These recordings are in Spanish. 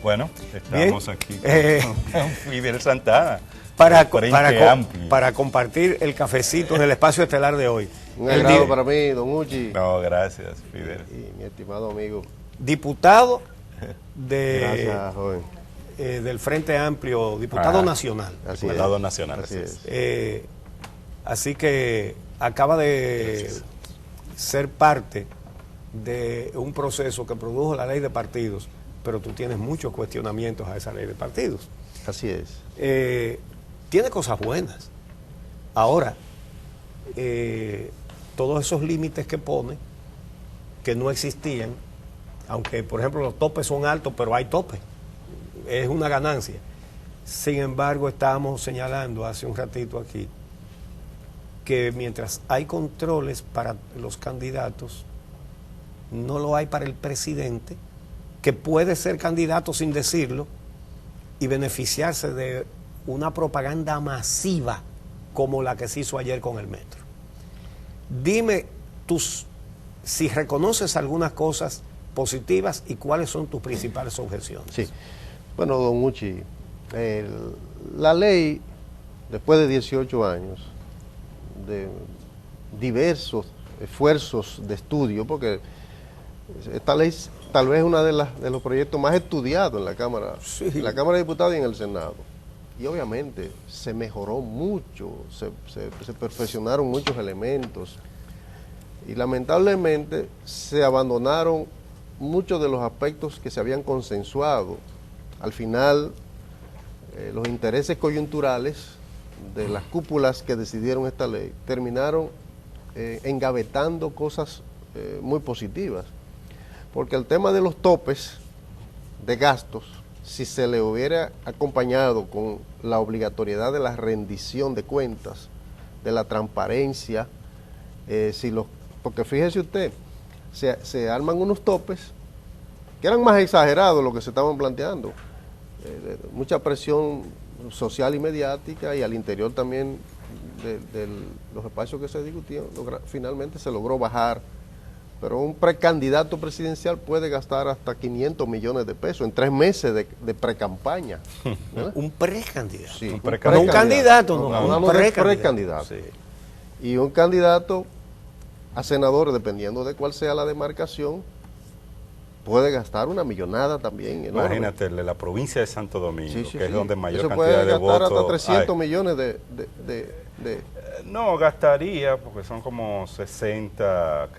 Bueno, estamos aquí con Fidel Santana. Para compartir el cafecito en el espacio estelar de hoy. Un agrado para mí, don Uchi. No, gracias, Fidel. Y mi estimado amigo. Diputado Gracias, joven. Del Frente Amplio, diputado nacional. Diputado nacional. Así es. Así que acaba de ser parte de un proceso que produjo la ley de partidos, pero tú tienes muchos cuestionamientos a esa ley de partidos. Así es. Tiene cosas buenas. Ahora, todos esos límites que pone, que no existían, aunque por ejemplo los topes son altos, pero hay topes, es una ganancia. Sin embargo, estábamos señalando hace un ratito aquí que mientras hay controles para los candidatos, no lo hay para el presidente, que puede ser candidato sin decirlo y beneficiarse de una propaganda masiva como la que se hizo ayer con el metro. Dime si reconoces algunas cosas positivas y cuáles son tus principales objeciones. Sí. Bueno, don Uchi, la ley, después de 18 años, de diversos esfuerzos de estudio, porque esta ley tal vez es uno de los proyectos más estudiados en la Cámara, en la Cámara de Diputados y en el Senado. Y obviamente se mejoró mucho, se perfeccionaron muchos elementos y lamentablemente se abandonaron muchos de los aspectos que se habían consensuado. Al final, los intereses coyunturales de las cúpulas que decidieron esta ley terminaron engavetando cosas muy positivas, porque el tema de los topes de gastos, si se le hubiera acompañado con la obligatoriedad de la rendición de cuentas, de la transparencia, porque fíjese usted, se arman unos topes que eran más exagerados lo que se estaban planteando, mucha presión social y mediática, y al interior también de los espacios que se discutían, finalmente se logró bajar. Pero un precandidato presidencial puede gastar hasta 500 millones de pesos en 3 meses de precampaña. Un precandidato. Sí, no un candidato, un precandidato. Sí. Y un candidato a senador, dependiendo de cuál sea la demarcación, puede gastar una millonada también. Imagínate, de la provincia de Santo Domingo, que es donde mayor cantidad de votos. Puede gastar hasta 300 millones No, gastaría, porque son como 60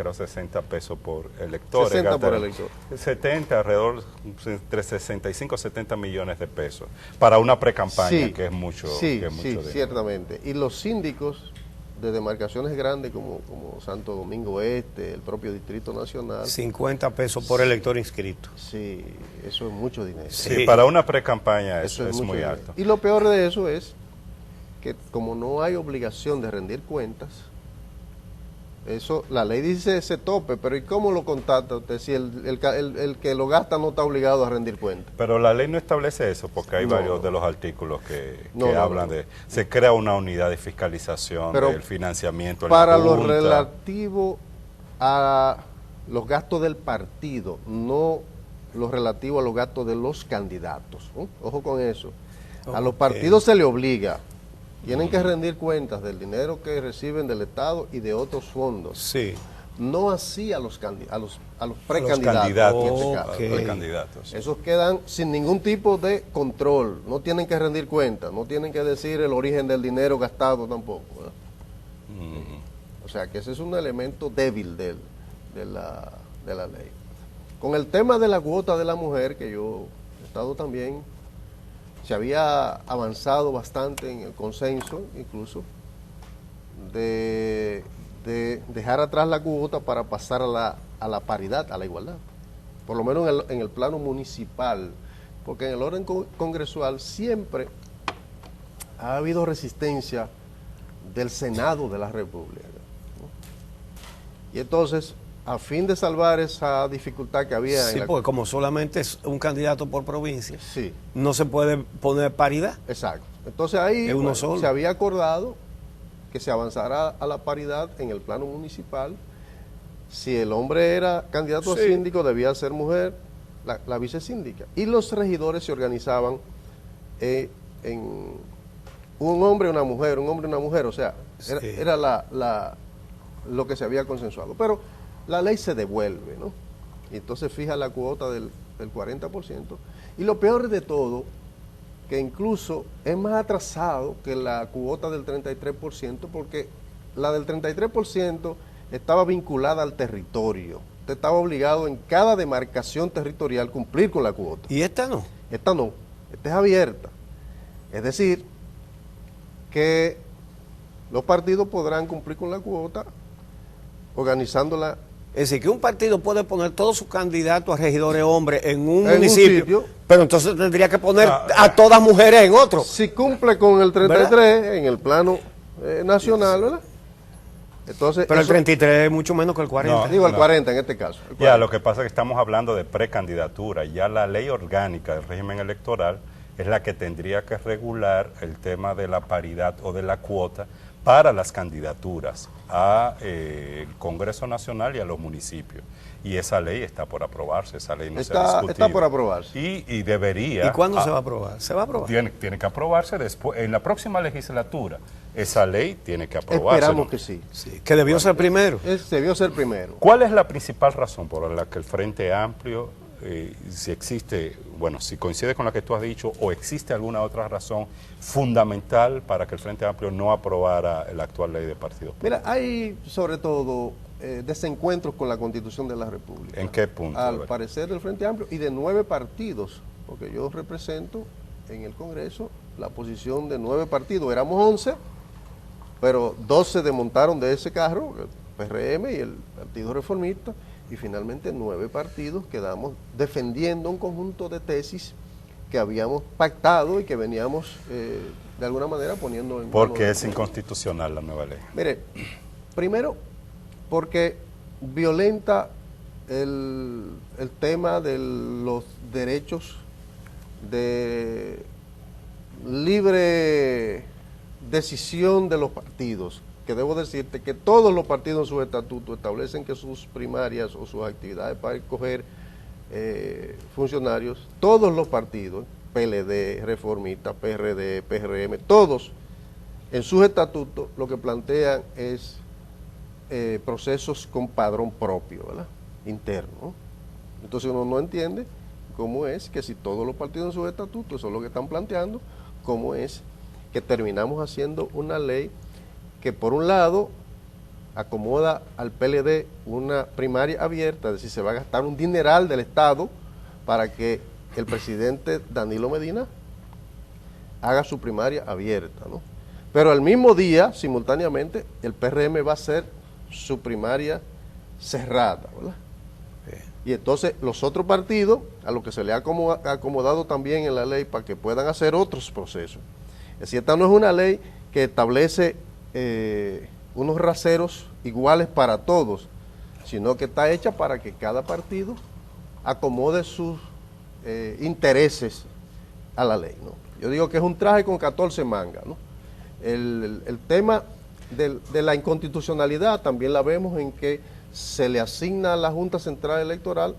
pesos por elector. 60 por elector. 70, alrededor entre 65 y 70 millones de pesos para una precampaña, que es mucho. Sí, ciertamente. Y los síndicos de demarcaciones grandes como Santo Domingo Este, el propio Distrito Nacional. 50 pesos por elector inscrito. Sí, eso es mucho dinero. Sí, para una precampaña eso es muy alto. Y lo peor de eso es que como no hay obligación de rendir cuentas, eso, la ley dice ese tope, pero ¿y cómo lo contacta usted si el que lo gasta no está obligado a rendir cuentas? Pero la ley no establece eso, porque hay varios de los artículos que hablan de... Se crea una unidad de fiscalización del financiamiento. Para lo relativo a los gastos del partido, no lo relativo a los gastos de los candidatos. Ojo con eso. A los partidos se le obliga. Tienen que rendir cuentas del dinero que reciben del Estado y de otros fondos. Sí. No así a los precandidatos. Precandidatos. Esos quedan sin ningún tipo de control. No tienen que rendir cuentas, no tienen que decir el origen del dinero gastado tampoco. O sea que ese es un elemento débil de la ley. Con el tema de la cuota de la mujer, que yo he estado también... Se había avanzado bastante en el consenso, incluso, de dejar atrás la cuota para pasar a la paridad, a la igualdad. Por lo menos en el plano municipal, porque en el orden congresual siempre ha habido resistencia del Senado de la República, ¿no? Y entonces, a fin de salvar esa dificultad que había... Sí, porque como solamente es un candidato por provincia, sí, no se puede poner paridad. Exacto. Entonces ahí se había acordado que se avanzara a la paridad en el plano municipal. Si el hombre era candidato a síndico, debía ser mujer. la vicesíndica. Y los regidores se organizaban en un hombre y una mujer, o sea, era lo que se había consensuado. Pero la ley se devuelve, ¿no? Y entonces fija la cuota del 40%. Y lo peor de todo, que incluso es más atrasado que la cuota del 33%, porque la del 33% estaba vinculada al territorio. Usted estaba obligado en cada demarcación territorial cumplir con la cuota. ¿Y esta no? Esta no, esta es abierta. Es decir, que los partidos podrán cumplir con la cuota organizándola. Es decir, que un partido puede poner todos sus candidatos a regidores hombres en un municipio, pero entonces tendría que poner a todas mujeres en otro. Si cumple con el 33 ¿verdad? En el plano nacional, ¿verdad? Entonces, pero el 33 es mucho menos que el 40. Digo el 40 en este caso. Ya, lo que pasa es que estamos hablando de precandidatura. Ya la ley orgánica del régimen electoral es la que tendría que regular el tema de la paridad o de la cuota para las candidaturas al Congreso Nacional y a los municipios. Y esa ley está por aprobarse, esa ley no se ha discutido. Está por aprobarse. Y debería... ¿Y cuándo se va a aprobar? ¿Se va a aprobar? Tiene que aprobarse después, en la próxima legislatura. Esa ley tiene que aprobarse. Esperamos que sí. Que debió ser primero. Debió ser primero. ¿Cuál es la principal razón por la que el Frente Amplio, si existe, bueno, si coincide con la que tú has dicho, o existe alguna otra razón fundamental para que el Frente Amplio no aprobara la actual ley de partidos políticos? Mira, hay sobre todo desencuentros con la Constitución de la República. ¿En qué punto? Al parecer del Frente Amplio y de 9 partidos, porque yo represento en el Congreso la posición de 9 partidos. Éramos 11, pero 2 se desmontaron de ese carro, el PRM y el Partido Reformista, y finalmente 9 partidos quedamos defendiendo un conjunto de tesis que habíamos pactado y que veníamos de alguna manera poniendo en... ¿Por qué es inconstitucional la nueva ley? Mire, primero, porque violenta el tema de los derechos de libre decisión de los partidos, que debo decirte que todos los partidos en sus estatutos establecen que sus primarias o sus actividades para escoger funcionarios, todos los partidos, PLD, Reformista, PRD, PRM, todos en sus estatutos lo que plantean es procesos con padrón propio, ¿verdad? Interno, ¿no? Entonces uno no entiende cómo es que si todos los partidos en sus estatutos, eso es lo que están planteando, cómo es que terminamos haciendo una ley que por un lado acomoda al PLD una primaria abierta, es decir, se va a gastar un dineral del Estado para que el presidente Danilo Medina haga su primaria abierta, ¿no? Pero al mismo día, simultáneamente, el PRM va a hacer su primaria cerrada, ¿verdad? Y entonces los otros partidos, a lo que se le ha acomodado también en la ley para que puedan hacer otros procesos. Es decir, esta no es una ley que establece unos raseros iguales para todos, sino que está hecha para que cada partido acomode sus intereses a la ley, ¿no? Yo digo que es un traje con 14 mangas, ¿no? El tema de la inconstitucionalidad también la vemos en que se le asigna a la Junta Central Electoral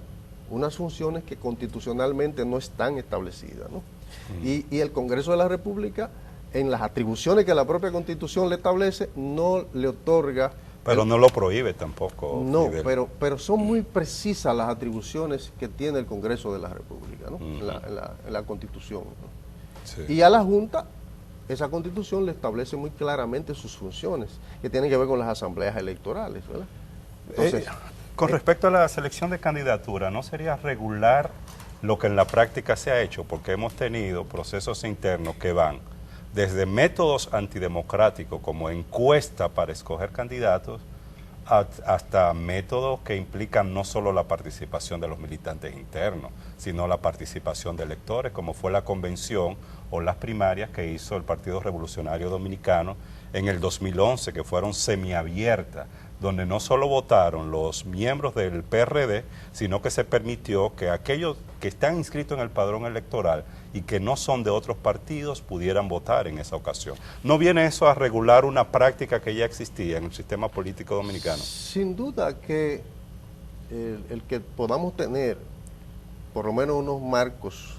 unas funciones que constitucionalmente no están establecidas, ¿no? Y el Congreso de la República, en las atribuciones que la propia Constitución le establece, no le otorga... Pero no lo prohíbe tampoco. No, pero son muy precisas las atribuciones que tiene el Congreso de la República, ¿no? En la Constitución, ¿no? Sí. Y a la Junta, esa Constitución le establece muy claramente sus funciones, que tienen que ver con las asambleas electorales, ¿verdad? Entonces, con respecto a la selección de candidatura, ¿no sería regular lo que en la práctica se ha hecho? Porque hemos tenido procesos internos que van desde métodos antidemocráticos como encuesta para escoger candidatos hasta métodos que implican no solo la participación de los militantes internos, sino la participación de electores, como fue la convención o las primarias que hizo el Partido Revolucionario Dominicano en el 2011, que fueron semiabiertas, donde no solo votaron los miembros del PRD, sino que se permitió que aquellos que están inscritos en el padrón electoral y que no son de otros partidos pudieran votar en esa ocasión. ¿No viene eso a regular una práctica que ya existía en el sistema político dominicano? Sin duda que el que podamos tener por lo menos unos marcos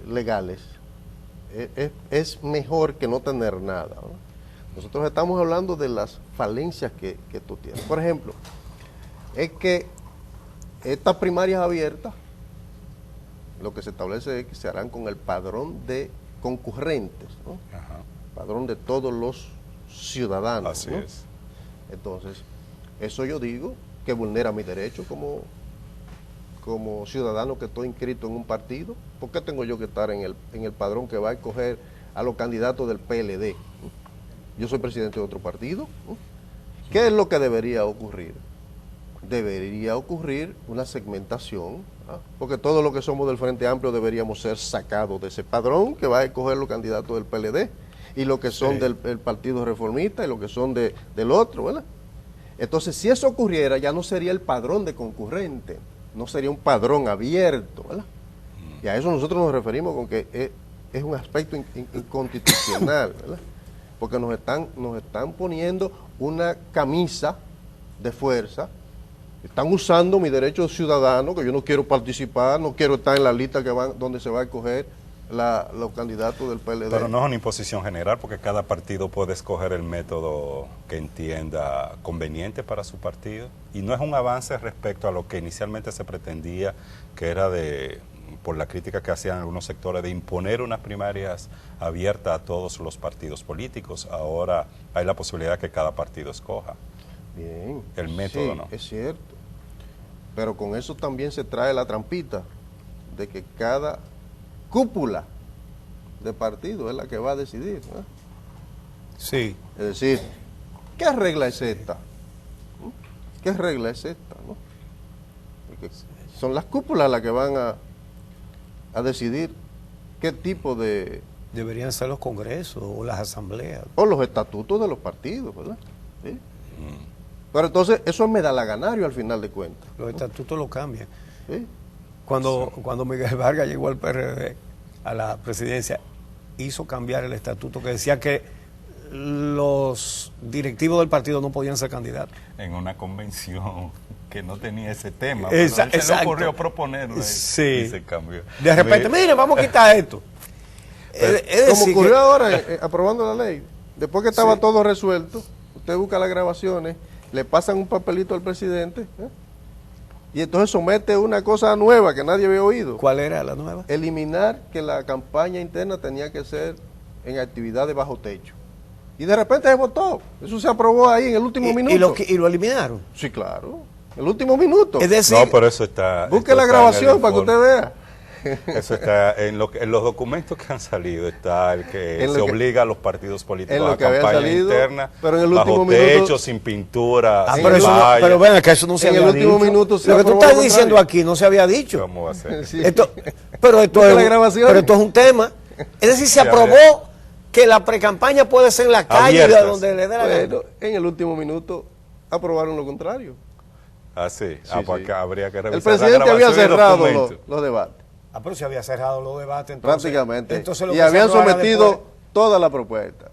legales, es mejor que no tener nada, ¿no? Nosotros estamos hablando de las falencias que tú tienes. Por ejemplo, es que estas primarias abiertas, lo que se establece es que se harán con el padrón de concurrentes, ¿no? Ajá. Padrón de todos los ciudadanos, Así ¿no? es. Entonces, eso yo digo que vulnera mi derecho como ciudadano que estoy inscrito en un partido. ¿Por qué tengo yo que estar en el padrón que va a escoger a los candidatos del PLD? Yo soy presidente de otro partido. ¿Qué es lo que debería ocurrir? Debería ocurrir una segmentación, ¿ah? Porque todos los que somos del Frente Amplio deberíamos ser sacados de ese padrón que va a escoger los candidatos del PLD y los que son del Partido Reformista y los que son del otro, ¿verdad? Entonces, si eso ocurriera, ya no sería el padrón de concurrente, no sería un padrón abierto, ¿verdad? Y a eso nosotros nos referimos con que es un aspecto inconstitucional, ¿verdad? Porque nos están poniendo una camisa de fuerza, están usando mi derecho ciudadano, que yo no quiero participar, no quiero estar en la lista donde se va a escoger los candidatos del PLD. Pero no es una imposición general, porque cada partido puede escoger el método que entienda conveniente para su partido, y no es un avance respecto a lo que inicialmente se pretendía, que era por la crítica que hacían algunos sectores, de imponer unas primarias abiertas a todos los partidos políticos. Ahora hay la posibilidad que cada partido escoja. Bien. El método, sí, ¿no? Es cierto. Pero con eso también se trae la trampita de que cada cúpula de partido es la que va a decidir, ¿no? Sí. Es decir, ¿qué regla es esta? ¿Qué regla es esta, no? Porque son las cúpulas las que van a decidir qué tipo de... Deberían ser los congresos o las asambleas. O los estatutos de los partidos, ¿verdad? ¿Sí? Pero entonces eso me da la ganario al final de cuentas. Los estatutos lo cambian. ¿Sí? Cuando Miguel Vargas llegó al PRD, a la presidencia, hizo cambiar el estatuto que decía que los directivos del partido no podían ser candidatos. En una convención que no tenía ese tema, Exacto. se le ocurrió proponerlo Sí. y se cambió. De repente, miren, vamos a quitar esto. Como ocurrió ahora aprobando la ley, después que estaba todo resuelto, usted busca las grabaciones, le pasan un papelito al presidente, ¿eh? Y entonces somete una cosa nueva que nadie había oído. ¿Cuál era la nueva? Eliminar que la campaña interna tenía que ser en actividad de bajo techo. Y de repente se votó. Eso se aprobó ahí en el último minuto. ¿Y lo eliminaron? Sí, claro. El último minuto. Es decir, No, pero eso está... Busque esto la está grabación en el para que informe. usted vea. Eso está en los documentos que han salido, está el que En lo se que- obliga a los partidos políticos en lo a que había campaña salido, interna, pero en el bajo último minuto- techo, sin pintura, sin pero, eso no, vallas. pero ven, que eso no se En el había último dicho. minuto se Lo que tú aprobó estás lo diciendo contrario. aquí no se había dicho. ¿Cómo va a ser? Sí. Pero esto Busca es, la grabación. pero esto es un tema. Es decir, se Sí, aprobó que la precampaña puede ser en la calle, Abiertas. de donde le dé la gana. Bueno, en el último minuto aprobaron lo contrario. Ah, sí. Sí, Porque sí. habría que El revisar la presidente había grabación y cerrado documentos. los debates, Ah, pero se había cerrado los debates. Entonces, prácticamente. entonces lo Y que se habían aprobara sometido después- toda la propuesta.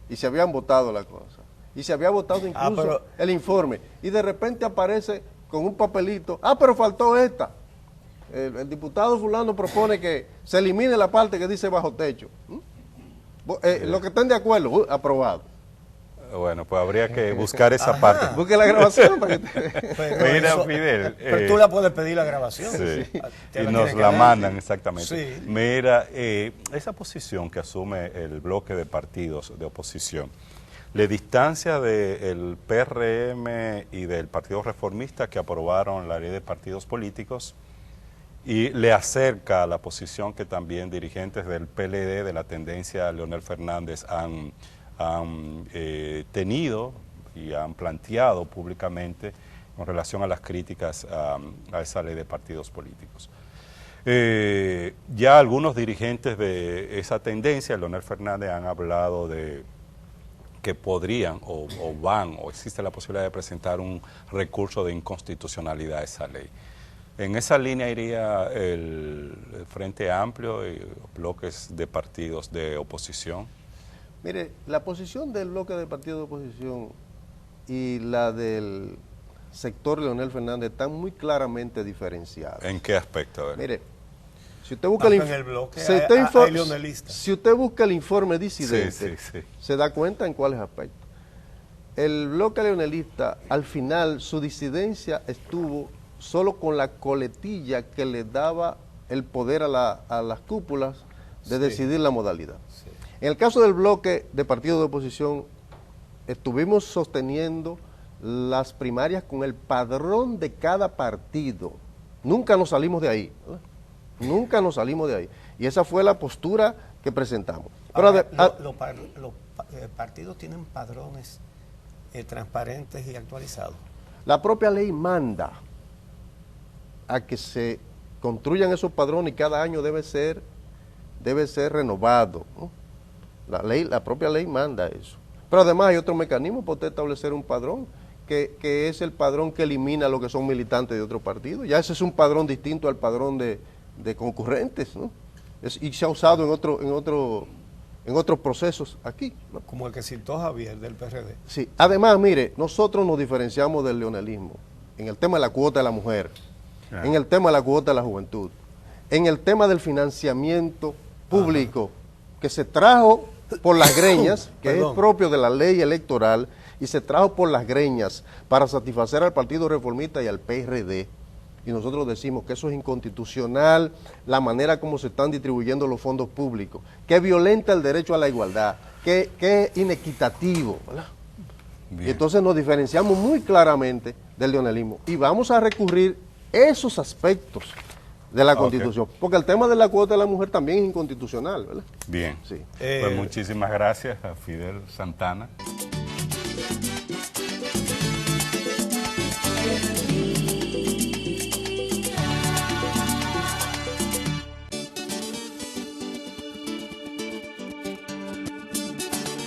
Y se habían votado la cosa. Y se había votado incluso pero- el informe. Y de repente aparece con un papelito. Ah, pero faltó esta. El diputado fulano propone que se elimine la parte que dice bajo techo. Los que estén de acuerdo, aprobado. Bueno, pues habría que buscar esa parte. Busque la grabación para que te... Pero Mira, eso- Fidel. Pero tú la puedes pedir la grabación. Sí. Te Y la nos tiene que la dar. mandan exactamente. Sí. Mira, esa posición que asume el bloque de partidos de oposición, le distancia del PRM y del Partido Reformista que aprobaron la ley de partidos políticos y le acerca a la posición que también dirigentes del PLD, de la tendencia Leonel Fernández, han tenido y han planteado públicamente con relación a las críticas a esa ley de partidos políticos. Ya algunos dirigentes de esa tendencia, Leonel Fernández, han hablado de que podrían o van o existe la posibilidad de presentar un recurso de inconstitucionalidad a esa ley. En esa línea iría el Frente Amplio y bloques de partidos de oposición. Mire, la posición del bloque de partido de oposición y la del sector Leonel Fernández están muy claramente diferenciados. ¿En qué aspecto? A ver. Mire, si usted busca en el bloque hay leonelistas. si usted busca el informe disidente, Sí. se da cuenta en cuáles aspectos. El bloque leonelista, al final, su disidencia estuvo solo con la coletilla que le daba el poder a las cúpulas de decidir la modalidad. Sí. En el caso del bloque de partidos de oposición, estuvimos sosteniendo las primarias con el padrón de cada partido. Nunca nos salimos de ahí. ¿Verdad? Nunca nos salimos de ahí. Y esa fue la postura que presentamos. Pero los partidos tienen padrones transparentes y actualizados. La propia ley manda a que se construyan esos padrones y cada año debe ser renovado, ¿no? La propia ley manda eso. Pero además hay otro mecanismo para usted establecer un padrón, que es el padrón que elimina a los que son militantes de otro partido. Ya ese es un padrón distinto al padrón de concurrentes, ¿no? Y se ha usado en otros procesos aquí, ¿no? Como el que citó Javier del PRD. Sí. Además, mire, nosotros nos diferenciamos del leonelismo en el tema de la cuota de la mujer, en el tema de la cuota de la juventud, en el tema del financiamiento público, que se trajo por las greñas, que es propio de la ley electoral, y se trajo por las greñas para satisfacer al Partido Reformista y al PRD. Y nosotros decimos que eso es inconstitucional, la manera como se están distribuyendo los fondos públicos, que violenta el derecho a la igualdad, que es inequitativo, ¿verdad? Y entonces nos diferenciamos muy claramente del leonelismo y vamos a recurrir esos aspectos de la Constitución, porque el tema de la cuota de la mujer también es inconstitucional, ¿verdad? Bien, sí. Pues muchísimas gracias a Fidel Santana.